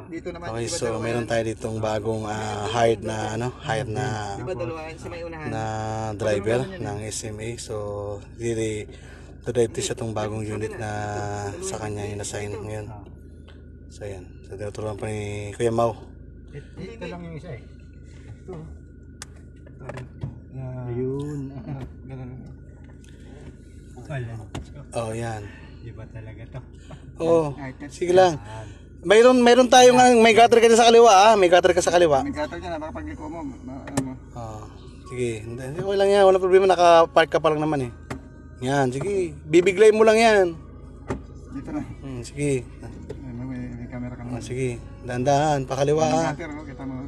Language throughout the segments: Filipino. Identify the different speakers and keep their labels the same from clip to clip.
Speaker 1: Dito naman.
Speaker 2: Okay, so meron tayo ditong bagong hired na hired na driver ng SMA. So drive siya tong bagong unit na sa kanya yung na-sign ngayon. So yan. So tinuturuan pa ni Kuya Mau.
Speaker 1: Ito lang yung isa eh. Ito.
Speaker 3: Ayun.
Speaker 1: Ganun.
Speaker 2: Oh, yan.
Speaker 3: Iba talaga to.
Speaker 2: Oh, sige lang. Mayroon tayo nga, may gutter ka sa kaliwa may gutter ka sa kaliwa.
Speaker 1: May gutter dyan, nakapagliko mo.
Speaker 2: Sige, hindi okay lang yan, walang problema, naka-park ka pa lang naman eh. Yan, sige, bibiglay mo lang yan.
Speaker 1: Dito na.
Speaker 2: Sige.
Speaker 1: May camera ka naman.
Speaker 2: Sige, dahan-dahan, pakaliwa
Speaker 1: May gutter, kita mo.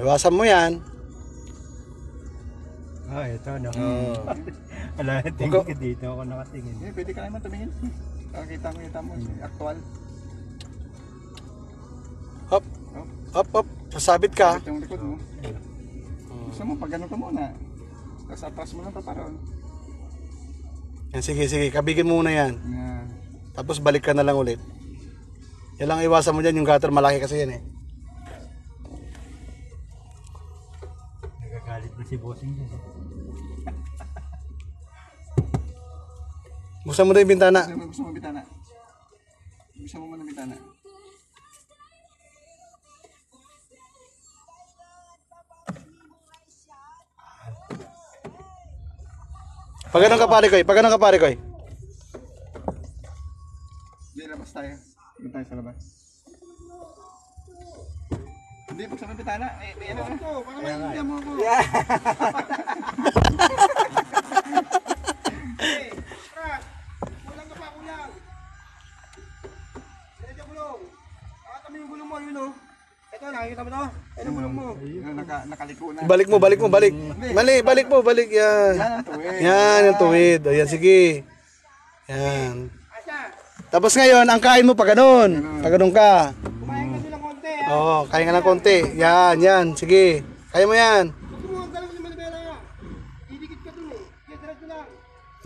Speaker 2: Iwasan mo yan.
Speaker 3: Ito no. Wala, tingin ka dito ako nakatingin.
Speaker 1: Pwede ka naman tumingin. Kita mo, actual.
Speaker 2: Hop, sasabit ka.
Speaker 1: Sabit yung likod mo. Gusto mo, pag gano'n ka muna. Tapos atras mo lang paparoon.
Speaker 2: Yan, sige, kabigin mo muna yan.
Speaker 1: Yan.
Speaker 2: Tapos balik ka na lang ulit. Yan lang iwasan mo dyan, yung gutter malaki kasi yan eh.
Speaker 3: Nagagalit na si bossing dyan.
Speaker 2: Buksan mo na yung bintana.
Speaker 1: Gusto mo bitana? Gusto mo muna bitana?
Speaker 2: Pag ganun ka pare koy.
Speaker 1: Hindi, labas tayo. Doon tayo sa labas. Hindi, buksan mo bitana. May ano ako. Para maintindihan mo ako. Kulang ka pa, kulang. Diretso gulong. Kami yung gulong mo, yun o. Ito, nakikita mo to? Ito yung gulong mo. Nakaliko na.
Speaker 2: Balik mo. Balik yan.
Speaker 1: Yan ang tuwid.
Speaker 2: Yan, yung tuwid. Ayan, sige. Yan. Tapos ngayon, ang kain mo pag ganun. Pag ganun ka.
Speaker 1: Kumain ka silang konti.
Speaker 2: Oo, kain ka ng konti. Yan, sige. Kaya mo yan.
Speaker 1: Dala ko si Manibela. Didikit ka dun eh. Diretso lang.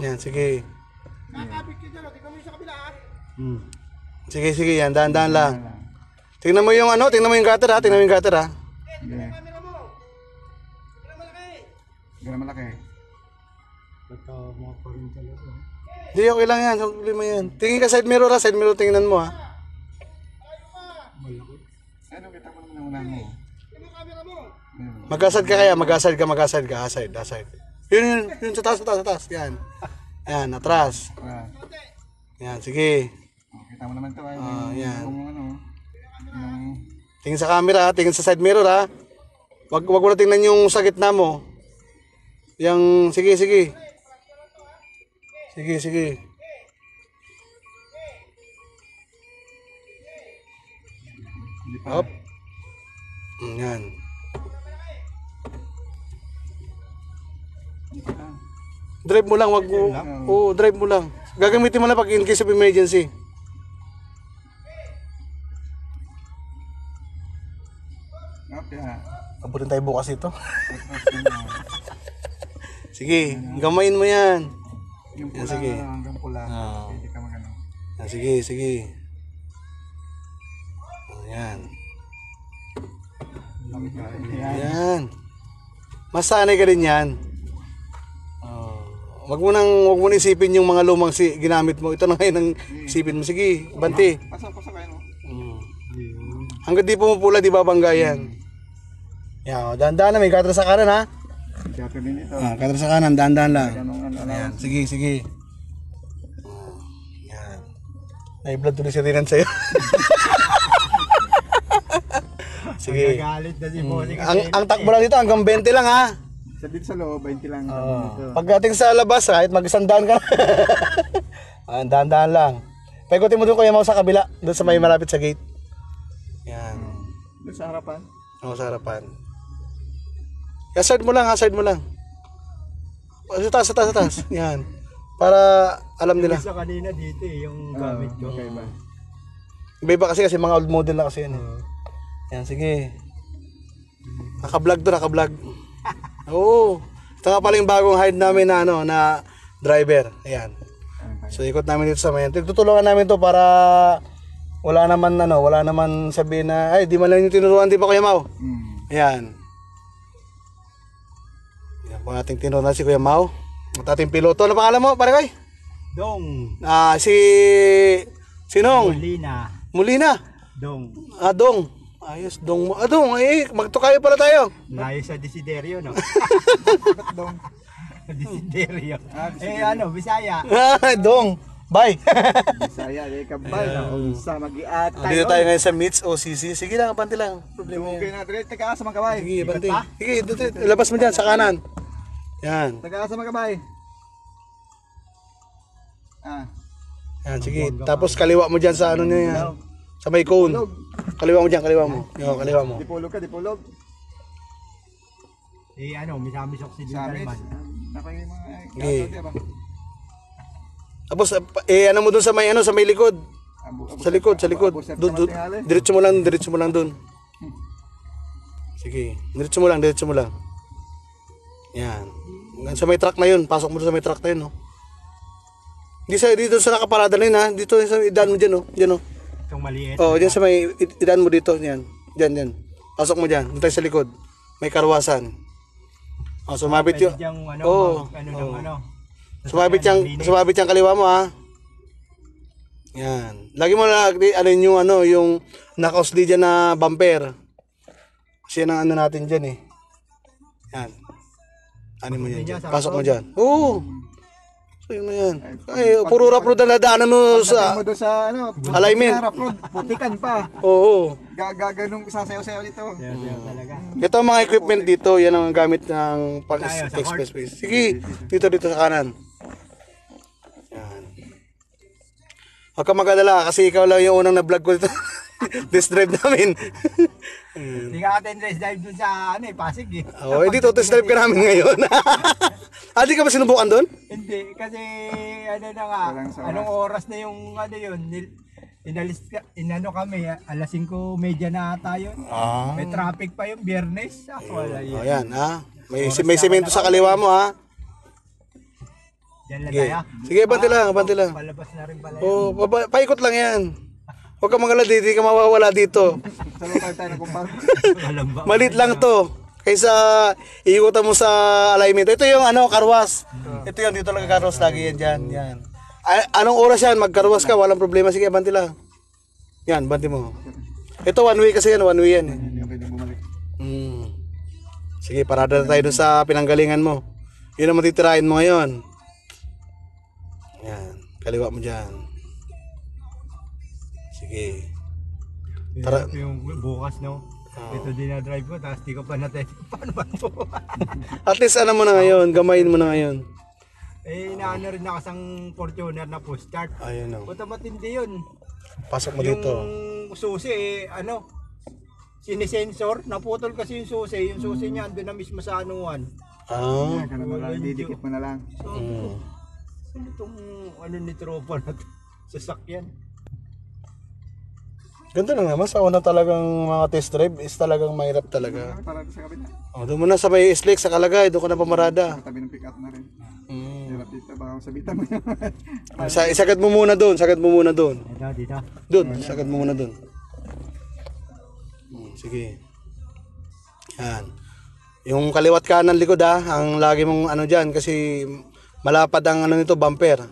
Speaker 2: Yan, sige.
Speaker 1: Kakapit ka dyan. Tingnan mo yung sa kabila ha.
Speaker 2: Sige, yan, dahan-dahan lang. Tingnan mo yung gutter ha.
Speaker 1: Hindi.
Speaker 3: Camera mo.
Speaker 1: Ganun malaki.
Speaker 3: Bata mga pa rin talaga.
Speaker 2: Hindi, okay lang yan. Problema yan. Tingin ka side mirror ha. Side mirror tingnan mo ha.
Speaker 1: Ano, kita mo naman yung unahan mo.
Speaker 2: Mag-aside ka kaya. Mag-aside ka. Aside. Yun, sa taas. Yan. Yan, atras. Yan, sige.
Speaker 1: Kita mo naman ito ay.
Speaker 2: Yan.
Speaker 1: Yung
Speaker 2: Tingin sa camera ha. Tingin sa side mirror ha. Wag mo na tingnan yung sa gitna mo. Yang, sige. Sige. Hop. Yan. Drive mo lang, wag mo. Oo, drive mo lang. Gagamitin mo lang pag in case of emergency.
Speaker 1: Okay.
Speaker 2: Abutin tayo bukas ito. Sige, gamayin mo yan.
Speaker 1: Yung pula,
Speaker 2: sige.
Speaker 1: hanggang pula. Hindi ka magano.
Speaker 2: Sige. Yan. Yan. Masanay ka rin yan. Wag mo nang isipin yung mga lumang ginamit mo. Ito na ngayon ang isipin mo. Sige, banti.
Speaker 1: Pasok kayo no?
Speaker 2: Hanggang di pumupula, di babangga yan. Yan, dahan-dahan na. May gutter sa kanan ha.
Speaker 1: Gutter din ito.
Speaker 2: Gutter sa kanan, dahan-dahan lang.
Speaker 1: Ayan.
Speaker 2: Sige. Yan. Nai-blood tuloy si Rinan sa'yo. Sige.
Speaker 3: Nagagalit na si bossing.
Speaker 2: Ang takbo lang dito hanggang 20 lang ha.
Speaker 1: Sa dito sa loob, 20 lang.
Speaker 2: Pagdating sa labas, kahit mag-isandaan ka na. Dahan-dahan lang. Paikutin mo doon Kuya Mau sa kabila. Doon sa may malapit sa gate. Yan.
Speaker 1: Doon sa harapan.
Speaker 2: Oo, sa harapan. Side mo lang. Sa taas. Yan. Para alam nila.
Speaker 3: Sa kanina dito yung gamit ko.
Speaker 1: Okay ba?
Speaker 2: Iba kasi mga old model na kasi yan. Yan, sige. Naka-vlog to. Oo. Ito nga pala yung bagong hide namin na driver. Ayan. So ikot namin dito sa mayan. Tutulungan namin to para wala naman sabihin na, ay, di man lang yung tinuruan, di ba Kuya Mau? Ayan. Yan po ating tinuruan si Kuya Mau. At ating piloto. Ano pangalan mo, pare Koy?
Speaker 3: Dong.
Speaker 2: Sinong? Molina.
Speaker 3: Dong.
Speaker 2: Dong. Ayos, Dong. Dong, magtukayo pala tayo.
Speaker 3: Layo sa Desiderio, no?
Speaker 1: Dong.
Speaker 3: Desiderio. Bisaya.
Speaker 2: Dong. Bye.
Speaker 1: Bisaya, kabal na unsa magiat.
Speaker 2: Dito tayo ngayon sa Meets OCC. Sige lang, banti lang. Problema
Speaker 1: Okay
Speaker 2: yan.
Speaker 1: na, dire taga-asa mga kabay.
Speaker 2: Sige, banti. Sige, dito, labas mo dyan sa kanan. Yan.
Speaker 1: Taga-asa mga kabay.
Speaker 2: Yan, sige. Tapos kaliwa mo dyan sa ano niya yan. Sa may cone. Kaliwa mo dyan, kaliwa mo. Yo, kaliwa mo.
Speaker 1: Dipulog ka, dipulog.
Speaker 3: Misamis Occidental
Speaker 1: Samis.
Speaker 3: man.
Speaker 1: Nako yung mga
Speaker 2: Okay.
Speaker 1: gato, diba?
Speaker 2: Tapos ano mo dun sa may likod. Sa likod. Doon. Diretso mo lang doon. Sige, diretso mo lang. Yan. Hanggang sa may truck na yun, pasok mo doon sa may truck na yun, no. Dito sa nakaparada na yun, ha. Dito sa idaan mo dyan, no. Diyan, no.
Speaker 3: Itong maliit.
Speaker 2: Oh, diyan sa may idaan mo dito, yan. Diyan. Pasok mo diyan, doon tayo sa likod. May karwasan. Oh, sumabit yung Sumabit yung kaliwa mo, ha. Yan. Lagi mo na yung naka-osli dyan na bumper. Kasi yan ang natin dyan, eh. Yan. Ano mo yan dyan? Pasok mo dyan. Oo. So yun na yan. Ay, puro rough road na nadaanan mo sa
Speaker 1: Mo doon sa
Speaker 2: alignment.
Speaker 1: Putikan pa.
Speaker 2: Oo.
Speaker 1: Gaganong sasayaw-sayaw dito.
Speaker 3: Talaga.
Speaker 2: Ito ang mga equipment dito. Yan ang gamit ng pag-expressway. Sige, dito sa kanan. Yan. Huwag ka mag-alala kasi ikaw lang yung unang na-vlog ko dito. Test drive namin.
Speaker 3: Hindi ka test drive dun sa Pasig eh.
Speaker 2: Oo, dito test drive ka namin ngayon. Di ka ba sinubukan doon?
Speaker 3: Hindi, kasi
Speaker 1: Walang sa oras.
Speaker 3: anong oras na yung yun, kami, alas 5:30 na ata yun. May traffic pa yung Biyernes. Wala yun.
Speaker 2: Ayan, ha. May semento sa kaliwa mo, ha.
Speaker 3: Diyan lang
Speaker 2: Sige,
Speaker 3: tayo.
Speaker 2: sige, banti lang.
Speaker 3: Palabas na rin pala yun.
Speaker 2: Oo, paikot lang yan. Huwag ka magalala, di ka mawawala dito.
Speaker 1: Sa lokal tayo na kumpang.
Speaker 3: Alam ba?
Speaker 2: Malit lang to. Kaysa iikutan mo sa alignment. Ito yung karwas. Ito yung dito lang karwas lagi yan dyan. Yan. Anong oras yan? Magkarwas ka, walang problema. Sige, banti lang. Yan, banti mo. Ito one way kasi yan, one way yan.
Speaker 1: Hindi ako pwedeng bumalik.
Speaker 2: Sige, parada na tayo dun sa pinanggalingan mo. Yun ang matitirahin mo ngayon. Yan, kaliwa mo dyan. Sige.
Speaker 3: Tara. Yung bukas, no? Ito din na drive ko, tapos di ko pa natin. Paano ba ito?
Speaker 2: At least ano mo na ngayon, gamayin mo na ngayon.
Speaker 3: Inaano rin nakasang Fortuner na push start.
Speaker 2: Ayun o.
Speaker 3: Punta matindi yun.
Speaker 2: Pasok mo
Speaker 3: Yung
Speaker 2: dito.
Speaker 3: susi, sinisensor, naputol kasi yung susi niya, andun na mismo sa anuan.
Speaker 1: Kaya mo lang, didikit mo na lang.
Speaker 3: So, ano itong ni tropa na sasakyan?
Speaker 2: Ganda lang naman, sa una talagang mga test drive is talagang mahirap talaga.
Speaker 1: Para sa kabila.
Speaker 2: Doon mo na sa may slick sa Kalagay, doon ka na pamarada.
Speaker 1: Tabi ng pick up na rin. Hirap dito, baka sabitan mo yun.
Speaker 2: Isagad mo muna doon,
Speaker 3: Dito.
Speaker 2: Doon, sagad mo muna doon. Sige. Yan. Yung kaliwat kanan likod ang lagi mong dyan kasi malapad ang nito, bumper.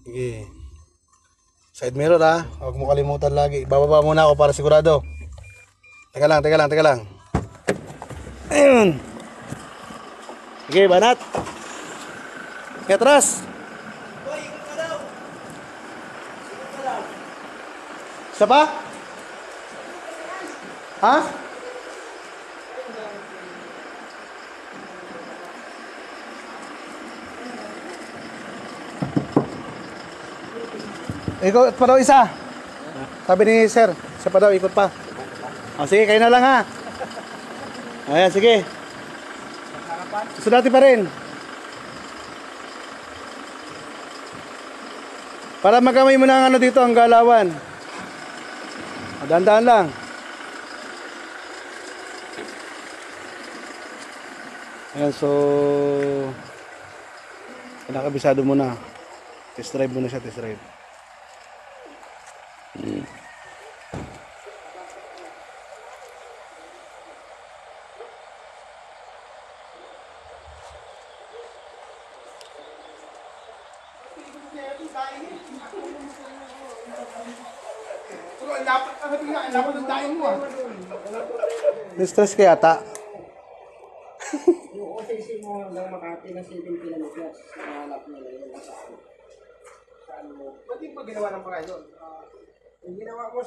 Speaker 2: Sige. Side mirror huwag mo kalimutan lagi. Bababa muna ako para sigurado. Teka lang. Ayun. Sige, banat. Kaya atras. Isa pa? Ha? Ikot pa daw isa. Sabi ni sir, isa pa daw, ikot pa. Sige, kayo na lang ha. Ayan, sige. Sudati pa rin. Para magamay mo na ang dito, ang galawan. Dahan-dahan lang. Ayan, so pinakabisado mo na. Test drive mo na siya, test drive.
Speaker 1: Pero ang lapot, ang lapot ng daing mo ah.
Speaker 2: Na-stress ka yata.
Speaker 4: Yung OCC mo hanggang Makati na 7 kilometers. Nahanap nila yun sa ano mo.
Speaker 1: Ba't yung pag ginawa ng paraan doon?
Speaker 4: Yung ginawa ko